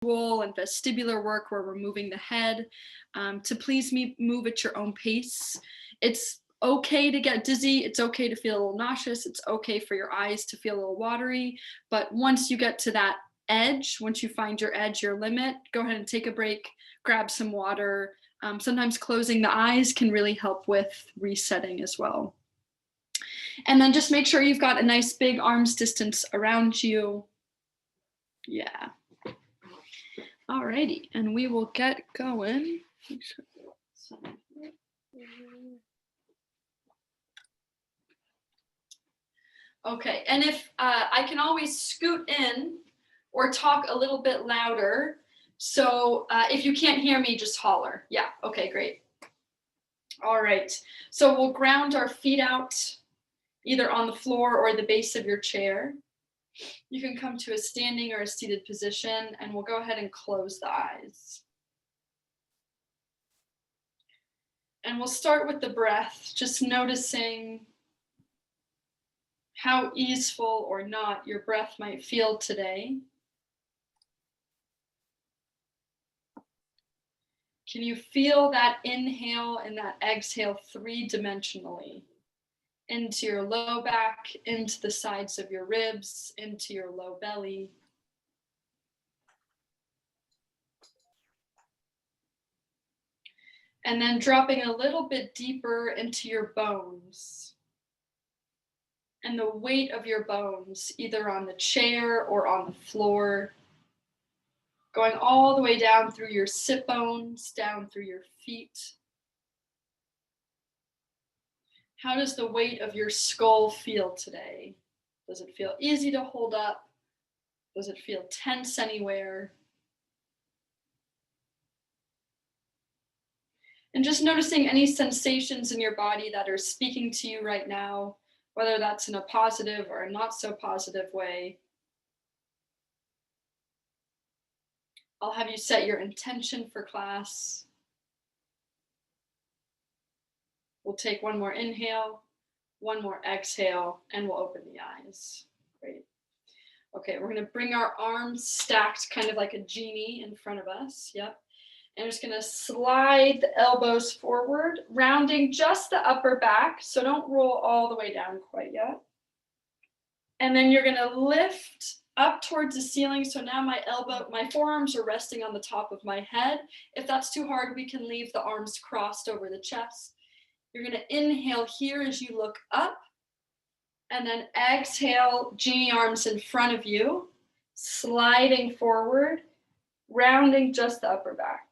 and vestibular work where we're moving the head, to please move at your own pace. It's okay to get dizzy. It's okay to feel a little nauseous. It's okay for your eyes to feel a little watery. But once you get to that edge, once you find your edge, your limit, go ahead and take a break, grab some water. Sometimes closing the eyes can really help with resetting as well. And then just make sure you've got a nice big arm's distance around you. Yeah. Alrighty, and we will get going. Okay, and if I can always scoot in or talk a little bit louder. So if you can't hear me, just holler. Yeah, okay, great. All right, so we'll ground our feet out either on the floor or the base of your chair. You can come to a standing or a seated position, and we'll go ahead and close the eyes. And we'll start with the breath, just noticing how easeful or not your breath might feel today. Can you feel that inhale and that exhale three-dimensionally? Into your low back, into the sides of your ribs, into your low belly. And then dropping a little bit deeper into your bones. And the weight of your bones, either on the chair or on the floor. Going all the way down through your sit bones, down through your feet. How does the weight of your skull feel today? Does it feel easy to hold up? Does it feel tense anywhere? And just noticing any sensations in your body that are speaking to you right now, whether that's in a positive or a not so positive way. I'll have you set your intention for class. We'll take one more inhale, one more exhale, and we'll open the eyes. Great. Okay, we're gonna bring our arms stacked kind of like a genie in front of us. Yep. And we're just gonna slide the elbows forward, rounding just the upper back. So don't roll all the way down quite yet. And then you're gonna lift up towards the ceiling. So now my forearms are resting on the top of my head. If that's too hard, we can leave the arms crossed over the chest. You're gonna inhale here as you look up, and then exhale, genie arms in front of you, sliding forward, rounding just the upper back.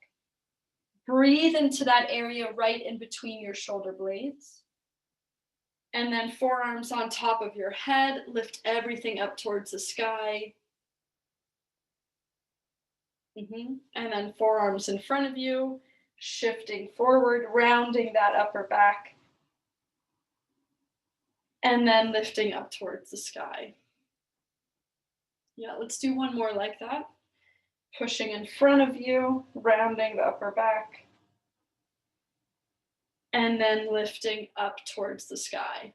Breathe into that area right in between your shoulder blades. And then forearms on top of your head, lift everything up towards the sky. And then forearms in front of you, shifting forward, rounding that upper back. And then lifting up towards the sky. Yeah, let's do one more like that. Pushing in front of you, rounding the upper back. And then lifting up towards the sky.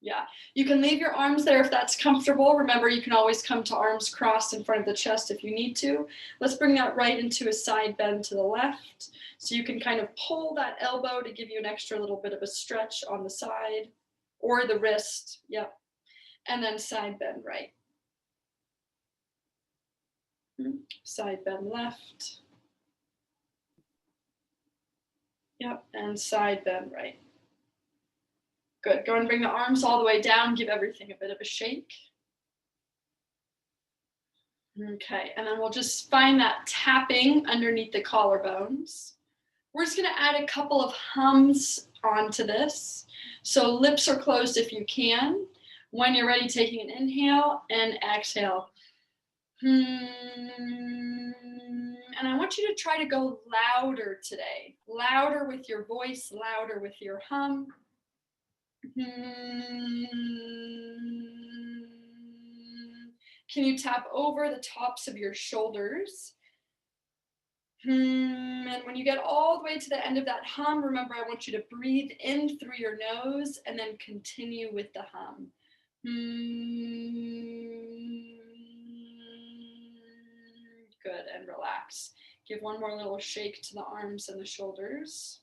Yeah, you can leave your arms there if that's comfortable. Remember, you can always come to arms crossed in front of the chest if you need to. Let's bring that right into a side bend to the left. So you can kind of pull that elbow to give you an extra little bit of a stretch on the side or the wrist. Yep. And then side bend right. Side bend left. Yep, and side bend right. Good, go and bring the arms all the way down, give everything a bit of a shake. Okay, and then we'll just find that tapping underneath the collarbones. We're just gonna add a couple of hums onto this. So lips are closed if you can. When you're ready, taking an inhale and exhale. And I want you to try to go louder today. Louder with your voice, louder with your hum. Can you tap over the tops of your shoulders? And when you get all the way to the end of that hum, remember, I want you to breathe in through your nose and then continue with the hum. Good, and relax. Give one more little shake to the arms and the shoulders.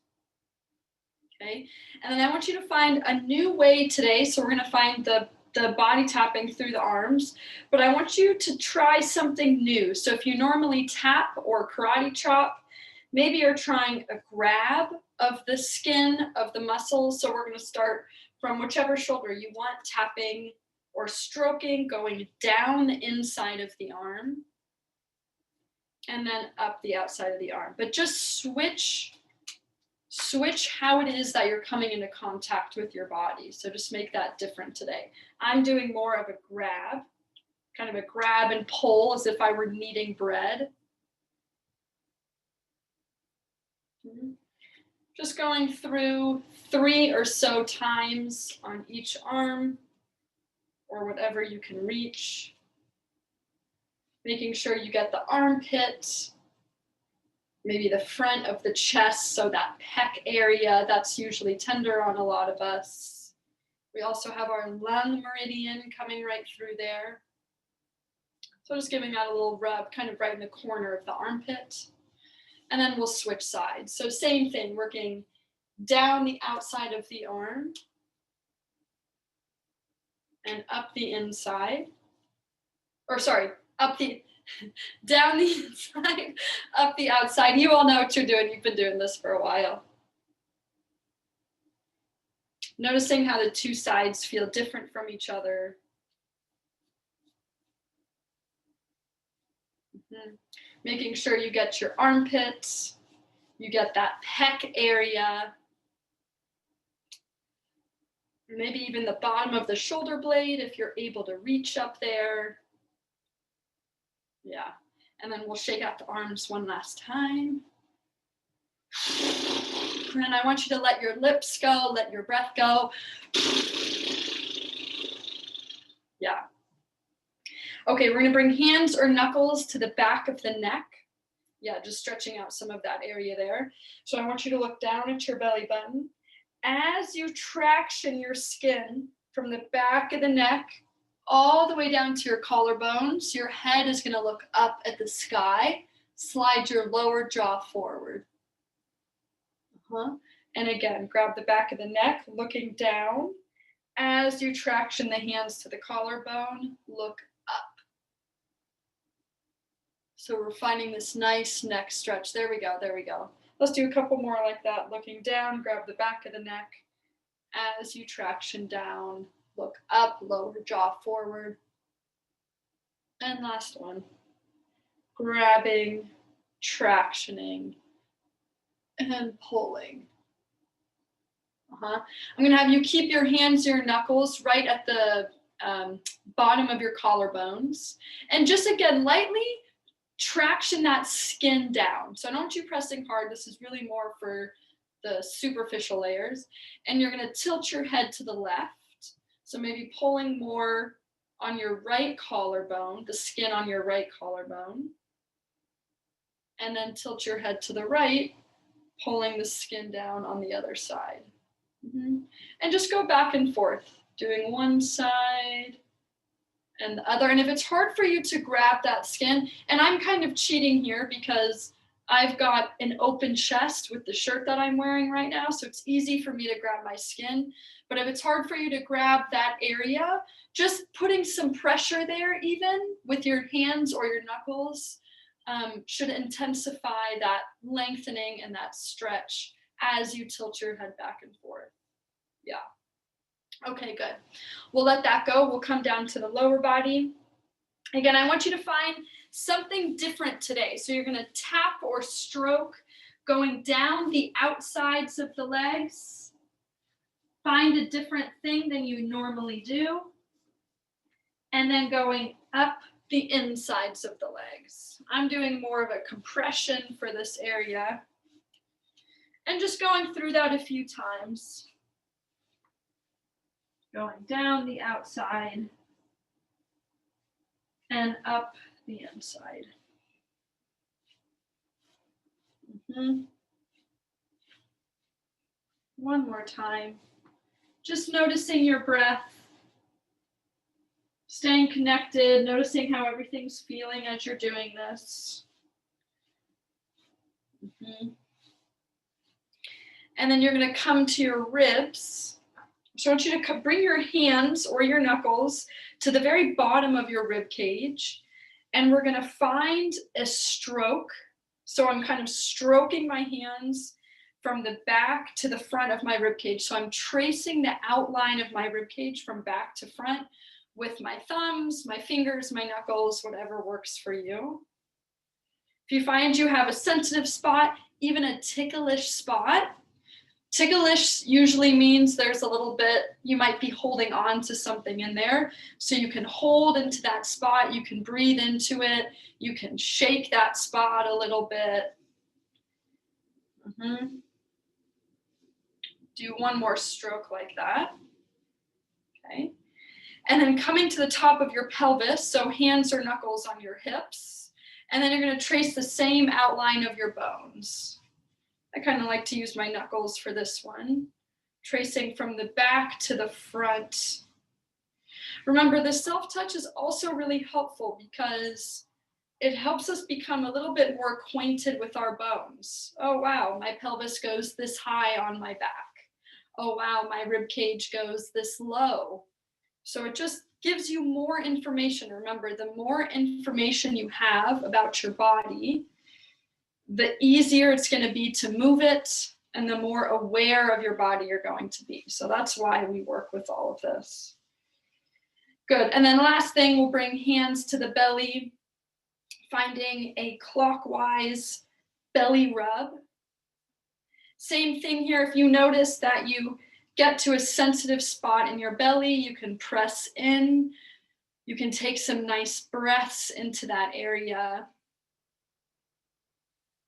Okay, and then I want you to find a new way today. So we're gonna find the body tapping through the arms, but I want you to try something new. So if you normally tap or karate chop, maybe you're trying a grab of the skin of the muscles. So we're gonna start from whichever shoulder you want, tapping or stroking, going down the inside of the arm, and then up the outside of the arm. But just switch how it is that you're coming into contact with your body. So just make that different today. I'm doing more of a grab, kind of a grab and pull as if I were kneading bread. Just going through 3 or so times on each arm or whatever you can reach. Making sure you get the armpit, maybe the front of the chest, so that pec area, that's usually tender on a lot of us. We also have our lung meridian coming right through there. So just giving that a little rub, kind of right in the corner of the armpit. And then we'll switch sides. So same thing, working down the outside of the arm and up the inside. Or sorry, down the inside, up the outside. You all know what you're doing. You've been doing this for a while. Noticing how the two sides feel different from each other. Making sure you get your armpits, you get that pec area, maybe even the bottom of the shoulder blade if you're able to reach up there. Yeah, and then we'll shake out the arms one last time. And I want you to let your lips go, let your breath go. Yeah. Okay, we're gonna bring hands or knuckles to the back of the neck. Yeah, just stretching out some of that area there. So I want you to look down at your belly button. As you traction your skin from the back of the neck all the way down to your collarbones, your head is gonna look up at the sky. Slide your lower jaw forward. And again, grab the back of the neck, looking down. As you traction the hands to the collarbone, look up. So we're finding this nice neck stretch. There we go, there we go. Let's do a couple more like that. Looking down, grab the back of the neck. As you traction down, look up, lower jaw forward. And last one. Grabbing, tractioning, and pulling. I'm gonna have you keep your hands, your knuckles right at the bottom of your collarbones. And just again, lightly traction that skin down. So I don't want you pressing hard. This is really more for the superficial layers. And you're gonna tilt your head to the left. So maybe pulling more on your right collarbone, the skin on your right collarbone. And then tilt your head to the right, pulling the skin down on the other side. And just go back and forth, doing one side and the other. And if it's hard for you to grab that skin, and I'm kind of cheating here because I've got an open chest with the shirt that I'm wearing right now, so it's easy for me to grab my skin. But if it's hard for you to grab that area, just putting some pressure there even with your hands or your knuckles should intensify that lengthening and that stretch as you tilt your head back and forth. Yeah. Okay, good. We'll let that go. We'll come down to the lower body. Again, I want you to find something different today. So you're gonna tap or stroke going down the outsides of the legs. Find a different thing than you normally do. And then going up the insides of the legs. I'm doing more of a compression for this area. And just going through that a few times. Going down the outside and up the inside. One more time. Just noticing your breath. Staying connected, noticing how everything's feeling as you're doing this. Mhm. And then you're going to come to your ribs. So I want you to bring your hands or your knuckles to the very bottom of your rib cage. And we're going to find a stroke. So I'm kind of stroking my hands from the back to the front of my rib cage. So I'm tracing the outline of my rib cage from back to front with my thumbs, my fingers, my knuckles, whatever works for you. If you find you have a sensitive spot, even a ticklish spot, ticklish usually means there's a little bit, you might be holding on to something in there. So you can hold into that spot, you can breathe into it, you can shake that spot a little bit. Do one more stroke like that. Okay. And then coming to the top of your pelvis, so hands or knuckles on your hips. And then you're going to trace the same outline of your bones. I kind of like to use my knuckles for this one, tracing from the back to the front. Remember, the self-touch is also really helpful because it helps us become a little bit more acquainted with our bones. Oh, wow, my pelvis goes this high on my back. Oh, wow, my rib cage goes this low. So it just gives you more information. Remember, the more information you have about your body, the easier it's going to be to move it, and the more aware of your body you're going to be. So that's why we work with all of this. Good. And then last thing, we'll bring hands to the belly, finding a clockwise belly rub. Same thing here. If you notice that you get to a sensitive spot in your belly, you can press in. You can take some nice breaths into that area.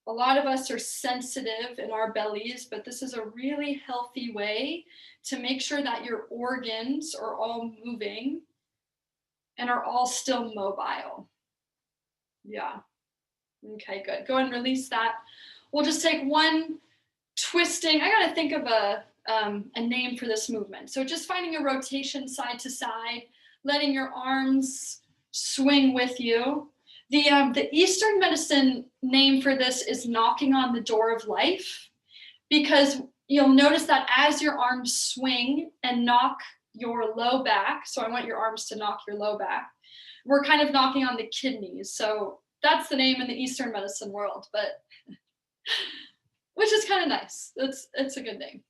A lot of us are sensitive in our bellies, but this is a really healthy way to make sure that your organs are all moving and are all still mobile. Yeah. Okay, good. Go ahead and release that. We'll just take one twisting. I got to think of a name for this movement. So just finding a rotation side to side, letting your arms swing with you. The Eastern medicine name for this is knocking on the door of life, because you'll notice that as your arms swing and knock your low back, so I want your arms to knock your low back, we're kind of knocking on the kidneys. So that's the name in the Eastern medicine world, but which is kind of nice. It's a good name.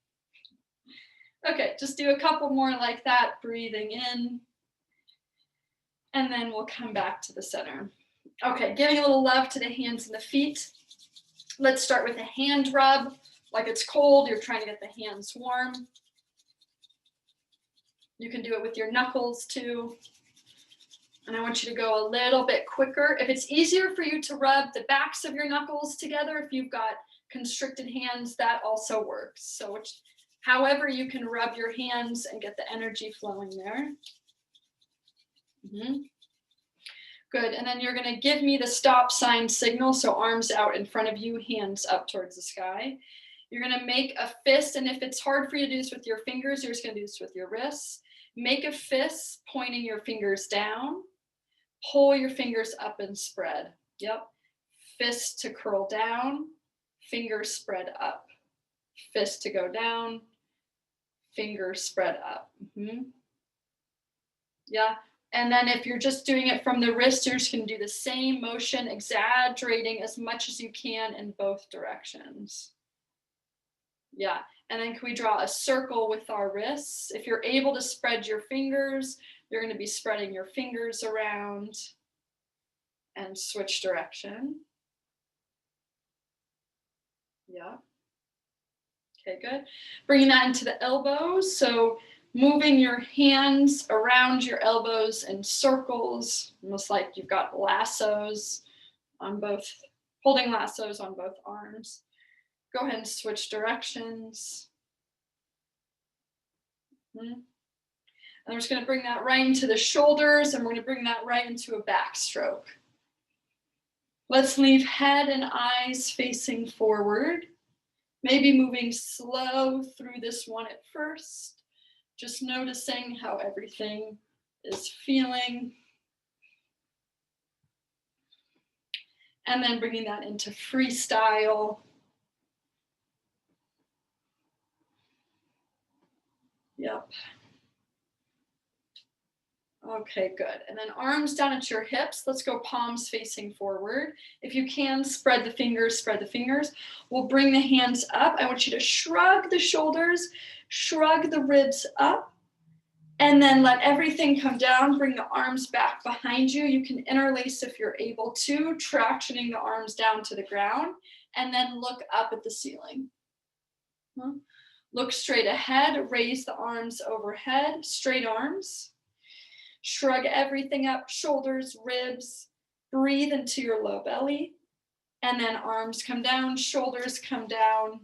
Okay, just do a couple more like that, breathing in, and then we'll come back to the center. Okay, giving a little love to the hands and the feet. Let's start with a hand rub. Like it's cold, you're trying to get the hands warm. You can do it with your knuckles too. And I want you to go a little bit quicker. If it's easier for you to rub the backs of your knuckles together, if you've got constricted hands, that also works. So however you can rub your hands and get the energy flowing there. Good, and then you're going to give me the stop sign signal, so arms out in front of you, hands up towards the sky. You're going to make a fist, and if it's hard for you to do this with your fingers, you're just going to do this with your wrists. Make a fist, pointing your fingers down. Pull your fingers up and spread. Yep. Fist to curl down, fingers spread up. Fist to go down, fingers spread up. Yeah. And then if you're just doing it from the wrist, you're just going to do the same motion, exaggerating as much as you can in both directions. Yeah. And then can we draw a circle with our wrists? If you're able to spread your fingers, you're going to be spreading your fingers around and switch direction. Yeah. Okay, good. Bringing that into the elbows. So moving your hands around your elbows in circles, almost like you've got lassos on both, holding lassos on both arms. Go ahead and switch directions. And we're just going to bring that right into the shoulders, and we're going to bring that right into a backstroke. Let's leave head and eyes facing forward. Maybe moving slow through this one at first. Just noticing how everything is feeling. And then bringing that into freestyle. Yep. Okay, good. And then arms down at your hips. Let's go palms facing forward. If you can, spread the fingers, spread the fingers. We'll bring the hands up. I want you to shrug the shoulders, shrug the ribs up, and then let everything come down. Bring the arms back behind you. You can interlace if you're able to, tractioning the arms down to the ground, and then look up at the ceiling. Look straight ahead, raise the arms overhead, straight arms. Shrug everything up, shoulders, ribs, breathe into your low belly, and then arms come down, shoulders come down,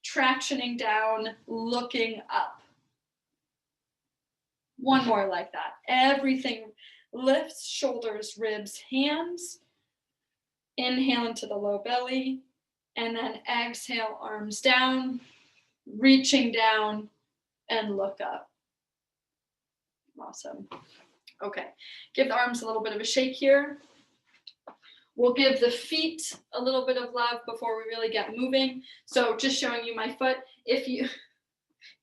tractioning down, looking up. One more like that. Everything lifts, shoulders, ribs, hands. Inhale into the low belly, and then exhale, arms down, reaching down, and look up. Awesome. Okay, give the arms a little bit of a shake here. We'll give the feet a little bit of love before we really get moving. So just showing you my foot. If you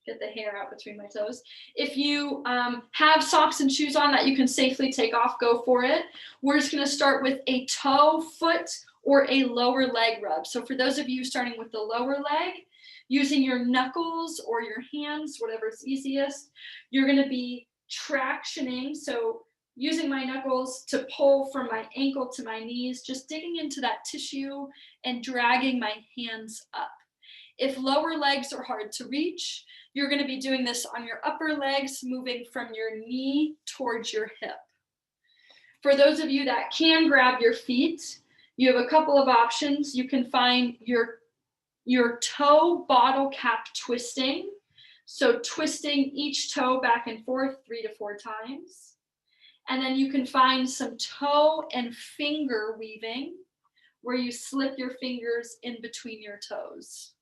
get the hair out between my toes. If you have socks and shoes on that you can safely take off, go for it. We're just gonna start with a toe, foot, or a lower leg rub. So for those of you starting with the lower leg, using your knuckles or your hands, whatever's easiest, you're gonna be tractioning, so using my knuckles to pull from my ankle to my knees, just digging into that tissue and dragging my hands up. If lower legs are hard to reach, you're going to be doing this on your upper legs, moving from your knee towards your hip. For those of you that can grab your feet, you have a couple of options. You can find your toe bottle cap twisting. So twisting each toe back and forth 3 to 4 times. And then you can find some toe and finger weaving where you slip your fingers in between your toes.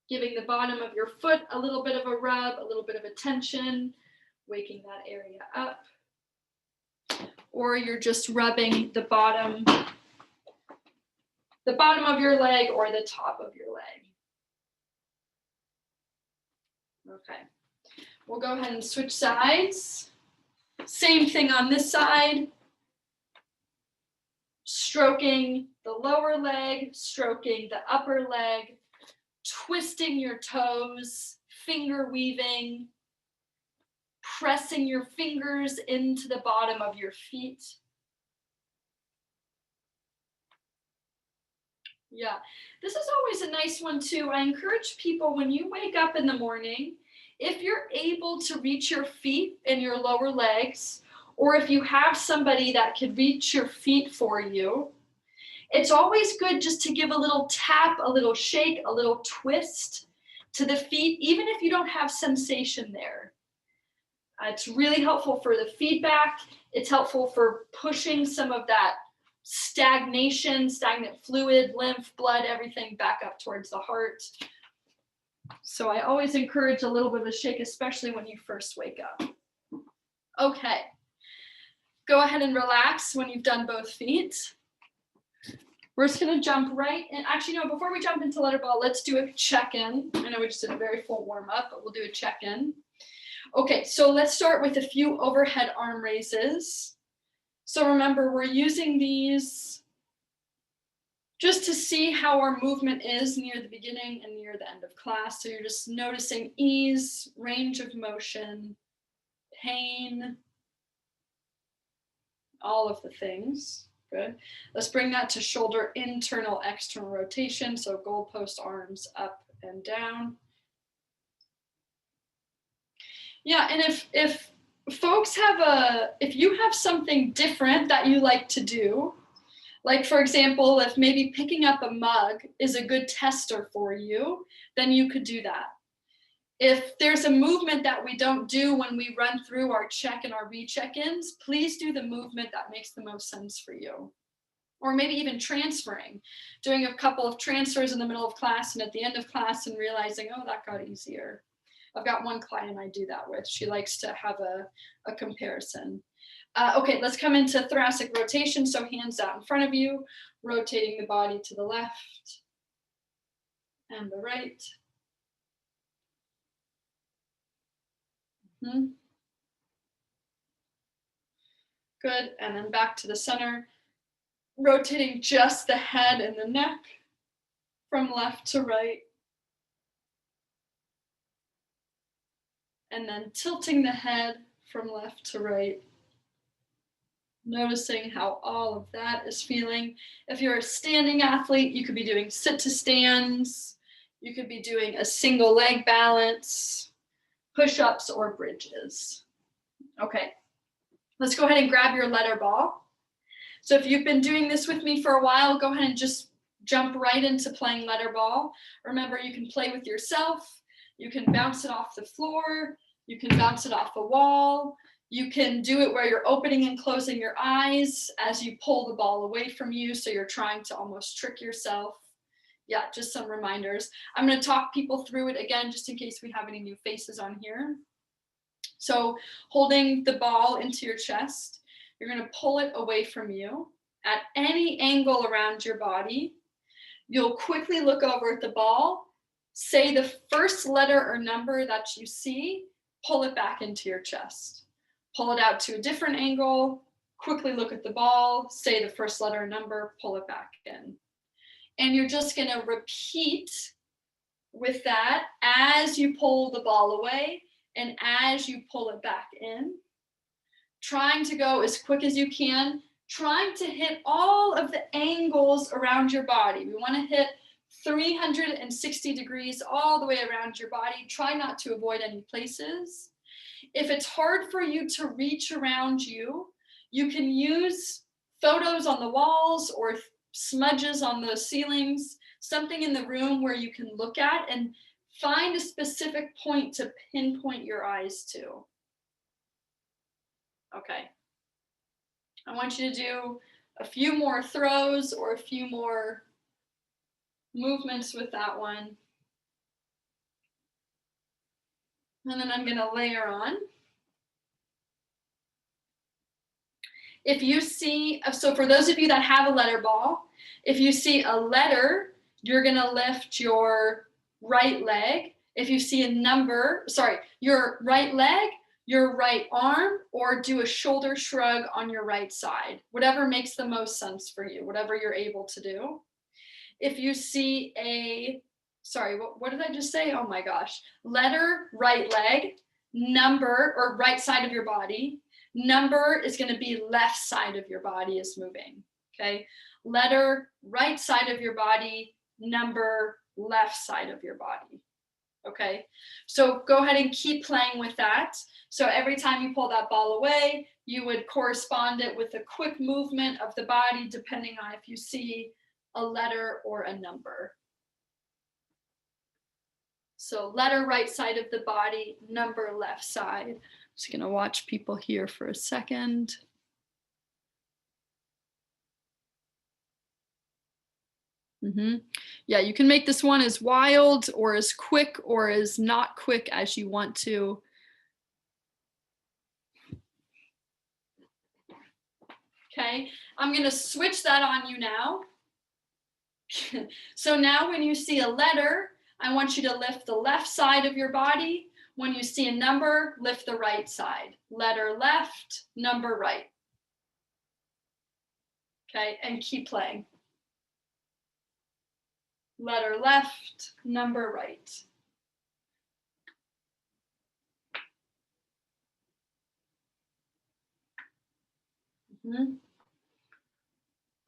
Giving the bottom of your foot a little bit of a rub, a little bit of a tension, waking that area up. Or you're just rubbing the bottom of your leg or the top of your leg. Okay, we'll go ahead and switch sides. Same thing on this side. Stroking the lower leg, stroking the upper leg, twisting your toes, finger weaving, pressing your fingers into the bottom of your feet. Yeah, this is always a nice one too. I encourage people when you wake up in the morning, if you're able to reach your feet and your lower legs, or if you have somebody that can reach your feet for you, it's always good just to give a little tap, a little shake, a little twist to the feet, even if you don't have sensation there. It's really helpful for the feedback. It's helpful for pushing some of that stagnant fluid, lymph, blood, everything back up towards the heart. So I always encourage a little bit of a shake, especially when you first wake up. Okay, go ahead and relax when you've done both feet. We're just gonna jump right in. Actually, no, before we jump into letter ball, let's do a check-in. I know we just did a very full warm-up, but we'll do a check-in. Okay, so let's start with a few overhead arm raises. So remember, we're using these just to see how our movement is near the beginning and near the end of class. So you're just noticing ease, range of motion, pain, all of the things. Good. Let's bring that to shoulder internal, external rotation. So goalpost arms up and down. Yeah, and if folks have if you have something different that you like to do, like for example, if maybe picking up a mug is a good tester for you, then you could do that. If there's a movement that we don't do when we run through our check and our recheck-ins, please do the movement that makes the most sense for you. Or maybe even transferring, doing a couple of transfers in the middle of class and at the end of class and realizing, oh, that got easier. I've got one client I do that with. She likes to have a comparison. Okay, let's come into thoracic rotation. So hands out in front of you, rotating the body to the left and the right. Good, and then back to the center, rotating just the head and the neck from left to right. And then tilting the head from left to right. Noticing how all of that is feeling. If you're a standing athlete, you could be doing sit to stands. You could be doing a single leg balance, push-ups, or bridges. Okay, let's go ahead and grab your letter ball. So if you've been doing this with me for a while, go ahead and just jump right into playing letter ball. Remember, you can play with yourself. You can bounce it off the floor. You can bounce it off a wall. You can do it where you're opening and closing your eyes as you pull the ball away from you. So you're trying to almost trick yourself. Yeah, just some reminders. I'm going to talk people through it again, just in case we have any new faces on here. So holding the ball into your chest, you're going to pull it away from you at any angle around your body. You'll quickly look over at the ball, say the first letter or number that you see, pull it back into your chest. Pull it out to a different angle, quickly look at the ball, say the first letter or number, pull it back in. And you're just going to repeat with that as you pull the ball away and as you pull it back in. Trying to go as quick as you can, trying to hit all of the angles around your body. We want to hit 360 degrees all the way around your body. Try not to avoid any places. If it's hard for you to reach around you, you can use photos on the walls or smudges on the ceilings, something in the room where you can look at and find a specific point to pinpoint your eyes to. Okay. I want you to do a few more throws or a few more movements with that one. And then I'm going to layer on. If you see, so for those of you that have a letter ball, if you see a letter, you're going to lift your right leg. If you see a number, your right leg, your right arm, or do a shoulder shrug on your right side, whatever makes the most sense for you, whatever you're able to do. If you see what did I just say? Oh my gosh. Letter, right leg, number, or right side of your body. Number is going to be left side of your body is moving. Okay. Letter, right side of your body, number, left side of your body. Okay. So go ahead and keep playing with that. So every time you pull that ball away, you would correspond it with a quick movement of the body, depending on if you see a letter or a number. So letter right side of the body, number left side. Just going to watch people here for a second. Yeah, you can make this one as wild or as quick or as not quick as you want to. Okay, I'm going to switch that on you now. So now when you see a letter, I want you to lift the left side of your body. When you see a number, lift the right side. Letter left, number right. Okay, and keep playing. Letter left, number right.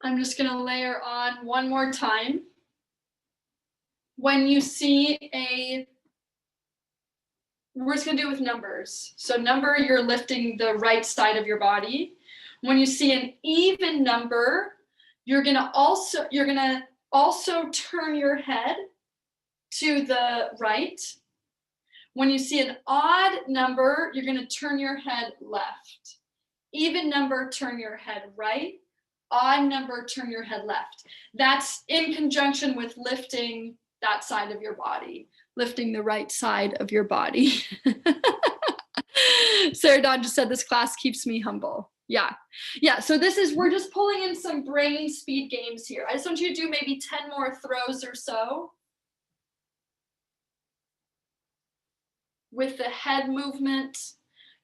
I'm just going to layer on one more time. When you see we're just going to do it with numbers. So number, you're lifting the right side of your body. When you see an even number, you're going to also turn your head to the right. When you see an odd number, you're going to turn your head left. Even number, turn your head right. Odd number, turn your head left. That's in conjunction with lifting that side of your body, lifting the right side of your body. Sarah Dawn just said this class keeps me humble. Yeah. So we're just pulling in some brain speed games here. I just want you to do maybe 10 more throws or so with the head movement.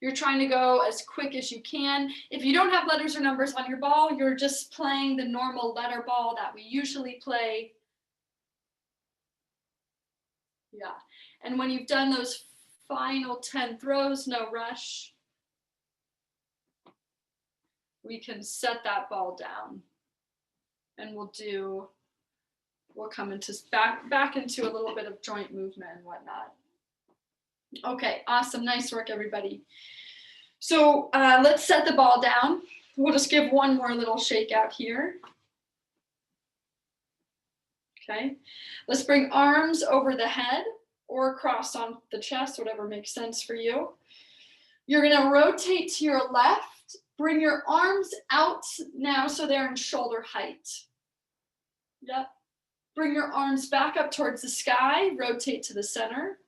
You're trying to go as quick as you can. If you don't have letters or numbers on your ball, you're just playing the normal letter ball that we usually play. Yeah. And when you've done those final 10 throws, no rush, we can set that ball down. And we'll come into back into a little bit of joint movement and whatnot. Okay, awesome. Nice work, everybody. So let's set the ball down. We'll just give one more little shake out here. Okay, let's bring arms over the head or across on the chest, whatever makes sense for you. You're gonna rotate to your left. Bring your arms out now so they're in shoulder height. Yep. Bring your arms back up towards the sky. Rotate to the center.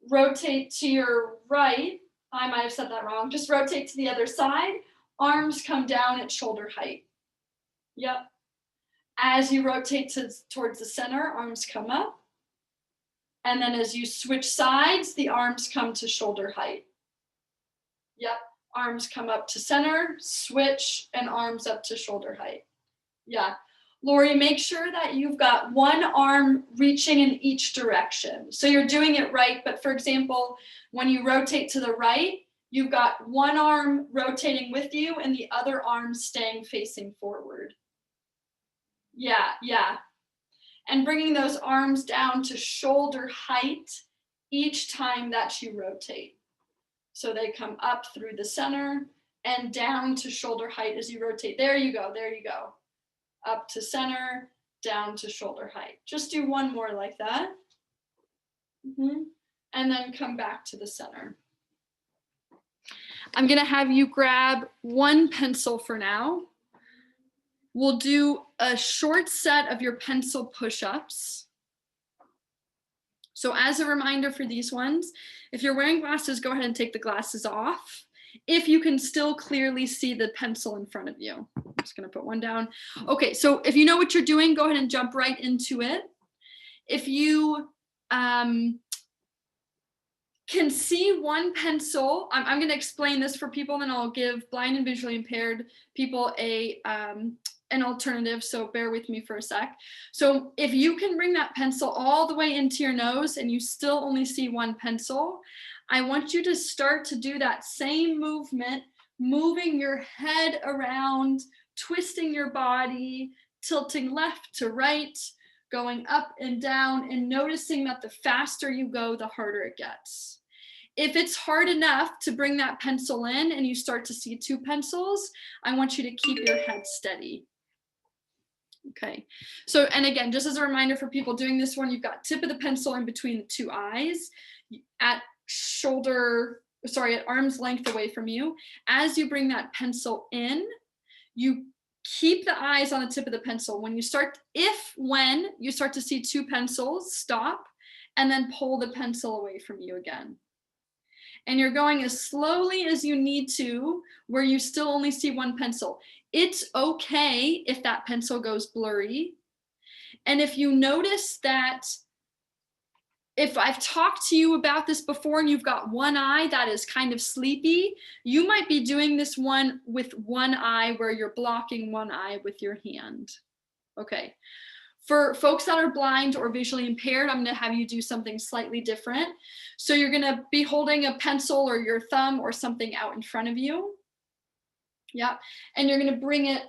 Rotate to your right. I might have said that wrong. Just rotate to the other side. Arms come down at shoulder height. Yep. As you rotate towards the center, arms come up. And then as you switch sides, the arms come to shoulder height. Yep. Arms come up to center, switch, and arms up to shoulder height. Yeah. Lori, make sure that you've got one arm reaching in each direction. So you're doing it right, but for example, when you rotate to the right, you've got one arm rotating with you and the other arm staying facing forward. Yeah, yeah. And bringing those arms down to shoulder height each time that you rotate. So they come up through the center and down to shoulder height as you rotate. There you go, there you go. Up to center, down to shoulder height. Just do one more like that. And then come back to the center. I'm gonna have you grab one pencil for now. We'll do a short set of your pencil push-ups. So as a reminder for these ones, if you're wearing glasses, go ahead and take the glasses off. If you can still clearly see the pencil in front of you. I'm just gonna put one down. Okay, so if you know what you're doing, go ahead and jump right into it. If you can see one pencil, I'm gonna explain this for people, then I'll give blind and visually impaired people an alternative, so bear with me for a sec. So if you can bring that pencil all the way into your nose and you still only see one pencil, I want you to start to do that same movement, moving your head around, twisting your body, tilting left to right, going up and down, and noticing that the faster you go, the harder it gets. If it's hard enough to bring that pencil in and you start to see two pencils, I want you to keep your head steady. Okay, so, and again, just as a reminder for people doing this one, you've got tip of the pencil in between the two eyes at arm's length away from you. As you bring that pencil in, you keep the eyes on the tip of the pencil. When you start to see two pencils, stop and then pull the pencil away from you again. And you're going as slowly as you need to, where you still only see one pencil. It's okay if that pencil goes blurry. And if you notice that, if I've talked to you about this before and you've got one eye that is kind of sleepy, you might be doing this one with one eye where you're blocking one eye with your hand. Okay. For folks that are blind or visually impaired, I'm going to have you do something slightly different. So you're going to be holding a pencil or your thumb or something out in front of you. Yeah. And you're going to bring it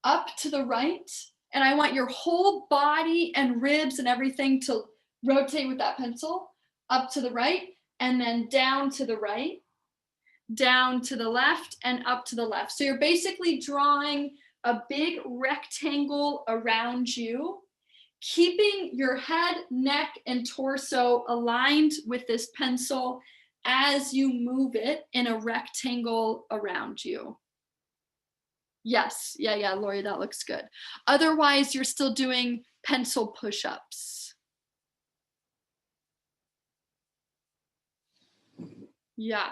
up to the right. And I want your whole body and ribs and everything to rotate with that pencil up to the right, and then down to the right, down to the left, and up to the left. So you're basically drawing a big rectangle around you, keeping your head, neck, and torso aligned with this pencil as you move it in a rectangle around you. Yes, yeah, Lori, that looks good. Otherwise, you're still doing pencil push-ups. Yeah.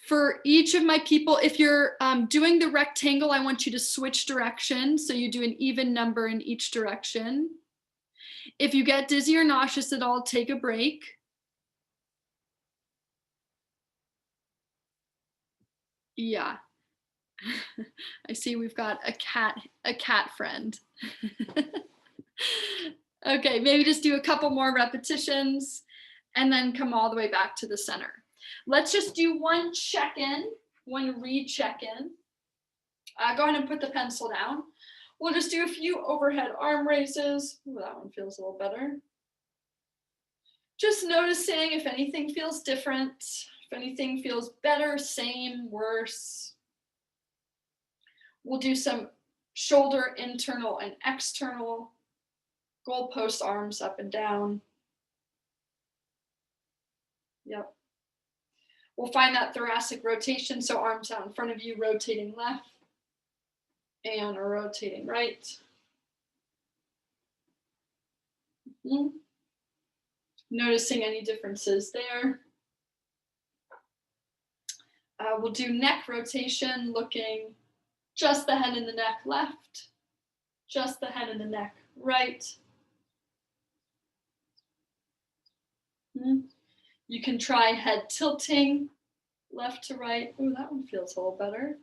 For each of my people, if you're doing the rectangle, I want you to switch directions. So you do an even number in each direction. If you get dizzy or nauseous at all, take a break. Yeah. I see we've got a cat friend. Okay, maybe just do a couple more repetitions and then come all the way back to the center. Let's just do one check-in, one re-check-in. Go ahead and put the pencil down. We'll just do a few overhead arm raises. Ooh, that one feels a little better. Just noticing if anything feels different, if anything feels better, same, worse. We'll do some shoulder internal and external, goalpost arms up and down. Yep. We'll find that thoracic rotation, so arms out in front of you, rotating left and rotating right. Noticing any differences there. We'll do neck rotation, looking just the head and the neck left, just the head and the neck right. You can try head tilting left to right. Ooh, that one feels a little better.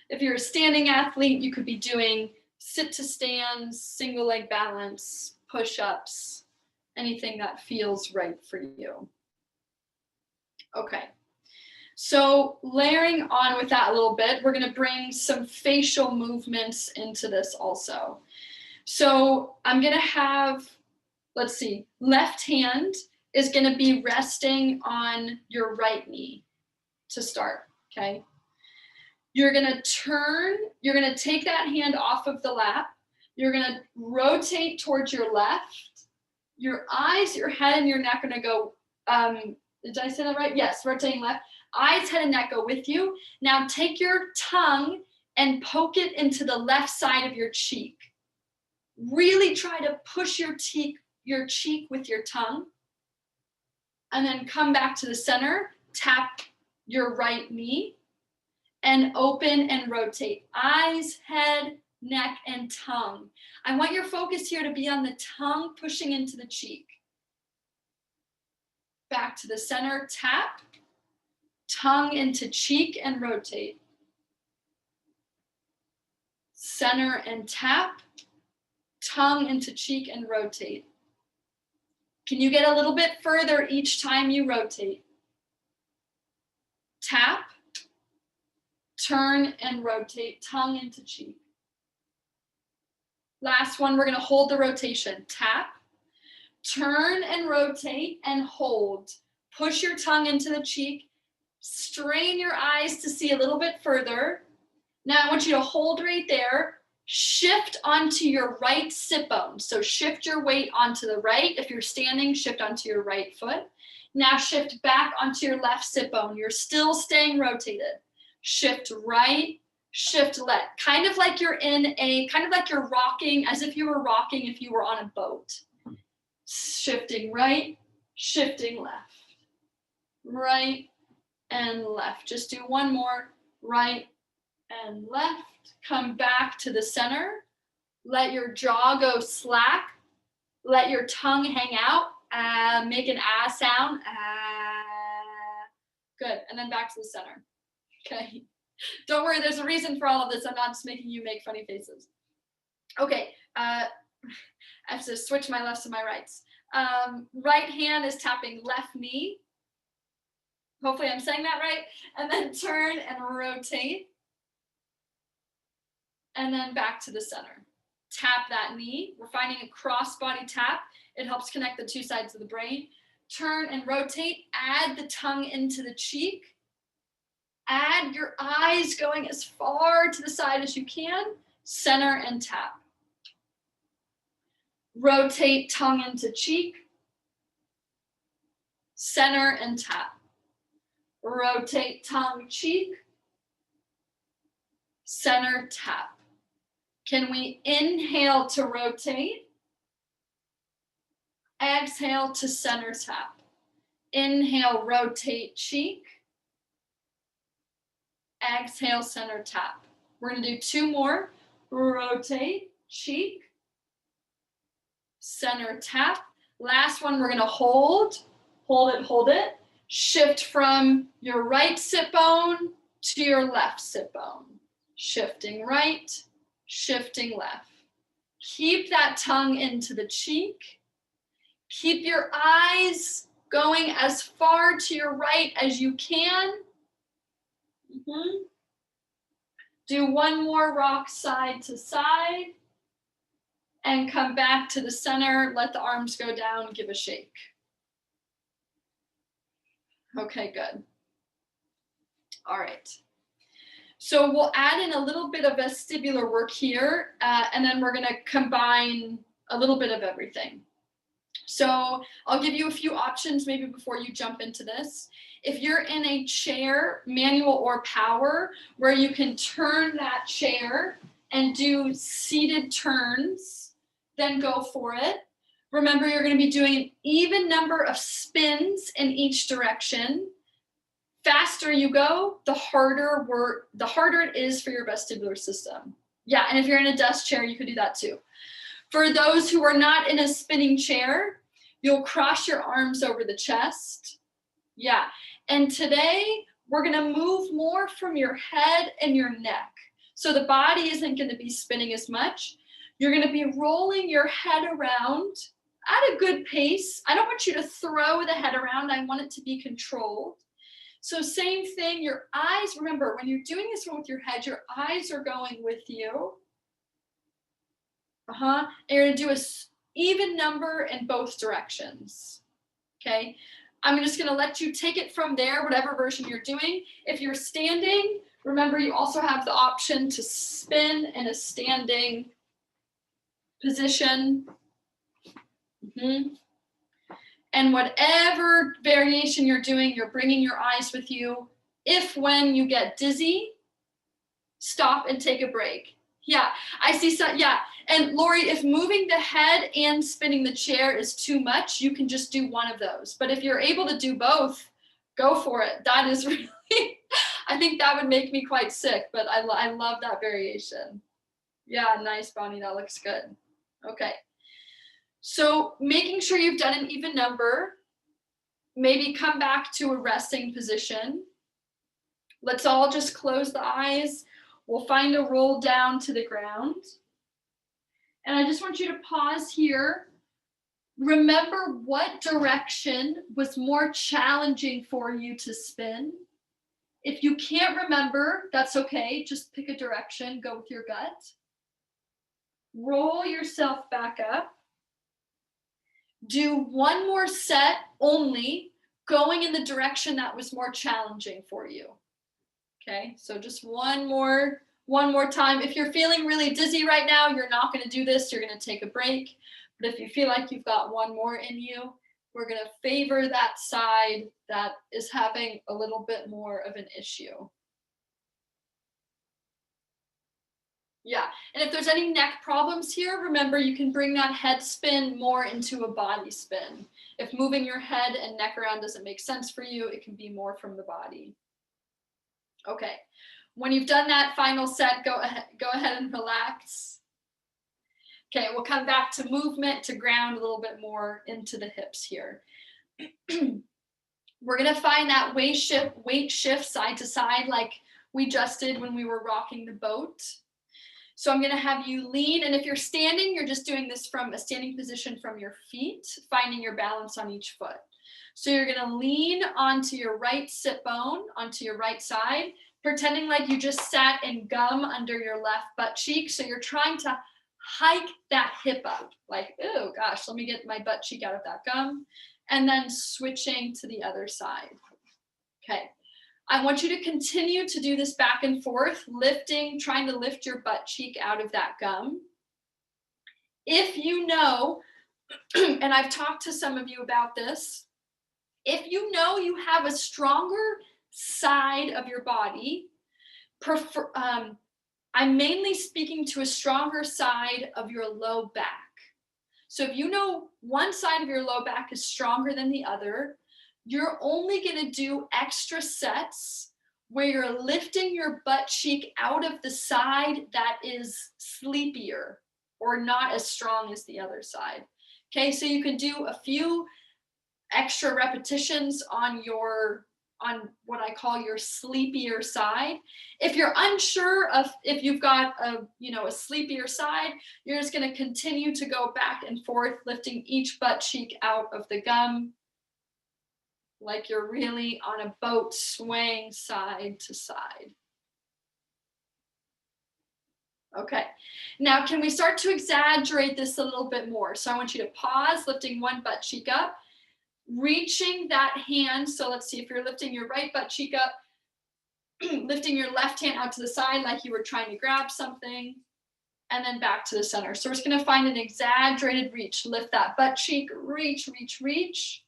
If you're a standing athlete, you could be doing sit to stands, single leg balance, push-ups, anything that feels right for you. Okay. So layering on with that a little bit, we're going to bring some facial movements into this also. So I'm going to have, let's see, left hand is going to be resting on your right knee to start, okay? You're going to turn, you're going to take that hand off of the lap. You're going to rotate towards your left. Your eyes, your head, and your neck are going to go, did I say that right? Yes, rotating left. Eyes, head, and neck go with you. Now take your tongue and poke it into the left side of your cheek. Really try to push your cheek with your tongue. And then come back to the center, tap your right knee, and open and rotate. Eyes, head, neck, and tongue. I want your focus here to be on the tongue pushing into the cheek. Back to the center, tap, tongue into cheek and rotate. Center and tap, tongue into cheek and rotate. Can you get a little bit further each time you rotate? Tap, turn and rotate, tongue into cheek. Last one, we're going to hold the rotation. Tap, turn and rotate and hold. Push your tongue into the cheek. Strain your eyes to see a little bit further. Now I want you to hold right there. Shift onto your right sit bone. So shift your weight onto the right. If you're standing, shift onto your right foot. Now shift back onto your left sit bone. You're still staying rotated. Shift right, shift left. Kind of like you're rocking, as if you were rocking if you were on a boat. Shifting right, shifting left. Right and left. Just do one more. Right and left. Come back to the center. Let your jaw go slack. Let your tongue hang out. Make an ah sound. Good. And then back to the center. Okay. Don't worry, there's a reason for all of this. I'm not just making you make funny faces. Okay. I have to switch my lefts to my rights. Right hand is tapping left knee. Hopefully I'm saying that right. And then turn and rotate. And then back to the center. Tap that knee. We're finding a cross-body tap. It helps connect the two sides of the brain. Turn and rotate. Add the tongue into the cheek. Add your eyes going as far to the side as you can. Center and tap. Rotate tongue into cheek. Center and tap. Rotate tongue, cheek. Center, tap. Can we inhale to rotate? Exhale to center tap. Inhale, rotate, cheek. Exhale, center tap. We're going to do two more. Rotate, cheek. Center tap. Last one, we're going to hold. Hold it, hold it. Shift from your right sit bone to your left sit bone. Shifting right, shifting left. Keep that tongue into the cheek. Keep your eyes going as far to your right as you can. Do one more rock side to side. And come back to the center. Let the arms go down. Give a shake. Okay, good. All right. So we'll add in a little bit of vestibular work here, and then we're going to combine a little bit of everything. So I'll give you a few options maybe before you jump into this. If you're in a chair, manual or power, where you can turn that chair and do seated turns, then go for it. Remember, you're going to be doing an even number of spins in each direction. Faster you go, the harder it is for your vestibular system. Yeah, and if you're in a desk chair, you could do that too. For those who are not in a spinning chair, you'll cross your arms over the chest. Yeah, and today we're gonna move more from your head and your neck. So the body isn't gonna be spinning as much. You're gonna be rolling your head around at a good pace. I don't want you to throw the head around. I want it to be controlled. So same thing, your eyes, remember, when you're doing this one with your head, your eyes are going with you. And you're gonna do an even number in both directions, okay? I'm just gonna let you take it from there, whatever version you're doing. If you're standing, remember you also have the option to spin in a standing position. And whatever variation you're doing, you're bringing your eyes with you. If when you get dizzy, stop and take a break. Yeah, I see some, yeah. And Lori, if moving the head and spinning the chair is too much, you can just do one of those. But if you're able to do both, go for it. That is really, I think that would make me quite sick, but I love that variation. Yeah, nice, Bonnie, that looks good. Okay. So making sure you've done an even number, maybe come back to a resting position. Let's all just close the eyes. We'll find a roll down to the ground. And I just want you to pause here. Remember what direction was more challenging for you to spin. If you can't remember, that's okay. Just pick a direction, go with your gut. Roll yourself back up. Do one more set only, going in the direction that was more challenging for you. Okay, so just one more time. If you're feeling really dizzy right now, you're not going to do this. You're going to take a break. But if you feel like you've got one more in you, we're going to favor that side that is having a little bit more of an issue. Yeah, and if there's any neck problems here, remember you can bring that head spin more into a body spin. If moving your head and neck around doesn't make sense for you, it can be more from the body. Okay, when you've done that final set, go ahead and relax. Okay, we'll come back to movement, to ground a little bit more into the hips here. We're gonna find that weight shift side to side like we just did when we were rocking the boat. So I'm gonna have you lean, and if you're standing, you're just doing this from a standing position from your feet, finding your balance on each foot. So you're gonna lean onto your right sit bone, onto your right side, pretending like you just sat in gum under your left butt cheek. So you're trying to hike that hip up, like, oh gosh, let me get my butt cheek out of that gum, and then switching to the other side. Okay. I want you to continue to do this back and forth, lifting, trying to lift your butt cheek out of that gum. If you know, and I've talked to some of you about this, if you know you have a stronger side of your body, I'm mainly speaking to a stronger side of your low back. So if you know one side of your low back is stronger than the other, you're only going to do extra sets where you're lifting your butt cheek out of the side that is sleepier or not as strong as the other side. Okay, so you can do a few extra repetitions on your on what I call your sleepier side. If you're unsure of if you've got a sleepier side, you're just going to continue to go back and forth, lifting each butt cheek out of the gum, like you're really on a boat swaying side to side. Okay, now can we start to exaggerate this a little bit more? So I want you to pause, lifting one butt cheek up, reaching that hand. So let's see, if you're lifting your right butt cheek up, lifting your left hand out to the side like you were trying to grab something, and then back to the center. So we're just going to find an exaggerated reach. Lift that butt cheek, reach, reach, reach,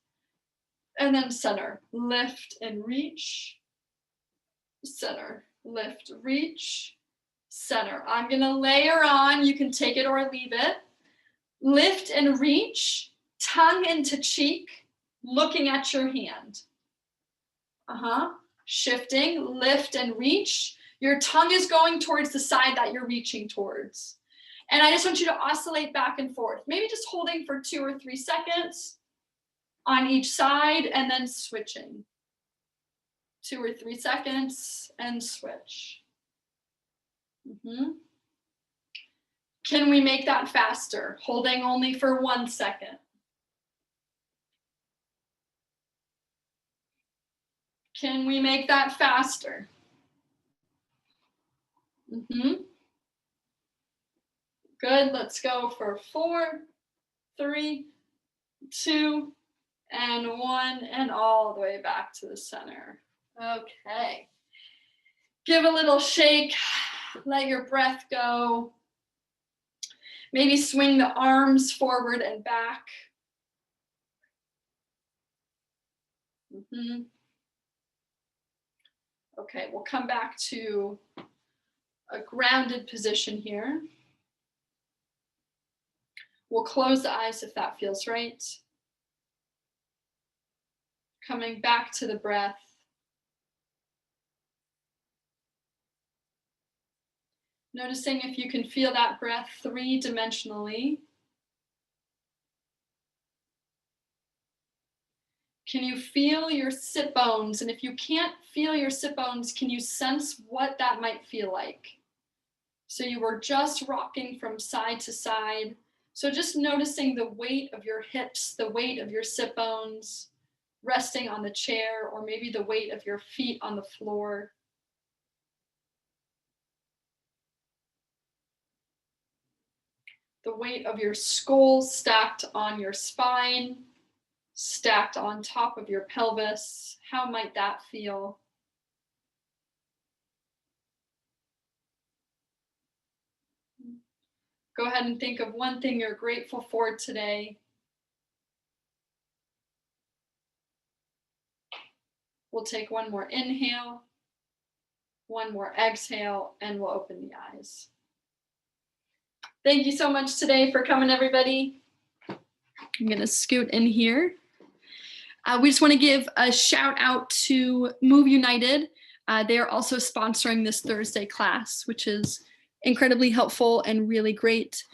and then center. Lift and reach, center, lift, reach, center. I'm going to layer on. You can take it or leave it. Lift and reach, tongue into cheek, looking at your hand. Shifting, lift and reach. Your tongue is going towards the side that you're reaching towards. And I just want you to oscillate back and forth, maybe just holding for 2 or 3 seconds on each side and then switching. 2 or 3 seconds and switch. Can we make that faster? Holding only for 1 second. Can we make that faster? Good, let's go for 4, 3, 2, and 1, and all the way back to the center. Okay. Give a little shake, let your breath go. Maybe swing the arms forward and back. Okay, we'll come back to a grounded position here. We'll close the eyes if that feels right. Coming back to the breath. Noticing if you can feel that breath 3-dimensionally. Can you feel your sit bones? And if you can't feel your sit bones, can you sense what that might feel like? So you were just rocking from side to side. So just noticing the weight of your hips, the weight of your sit bones, resting on the chair, or maybe the weight of your feet on the floor. The weight of your skull stacked on your spine, stacked on top of your pelvis. How might that feel? Go ahead and think of one thing you're grateful for today. We'll take one more inhale, one more exhale, and we'll open the eyes. Thank you so much today for coming, everybody. I'm going to scoot in here. We just want to give a shout out to Move United. They are also sponsoring this Thursday class, which is incredibly helpful and really great.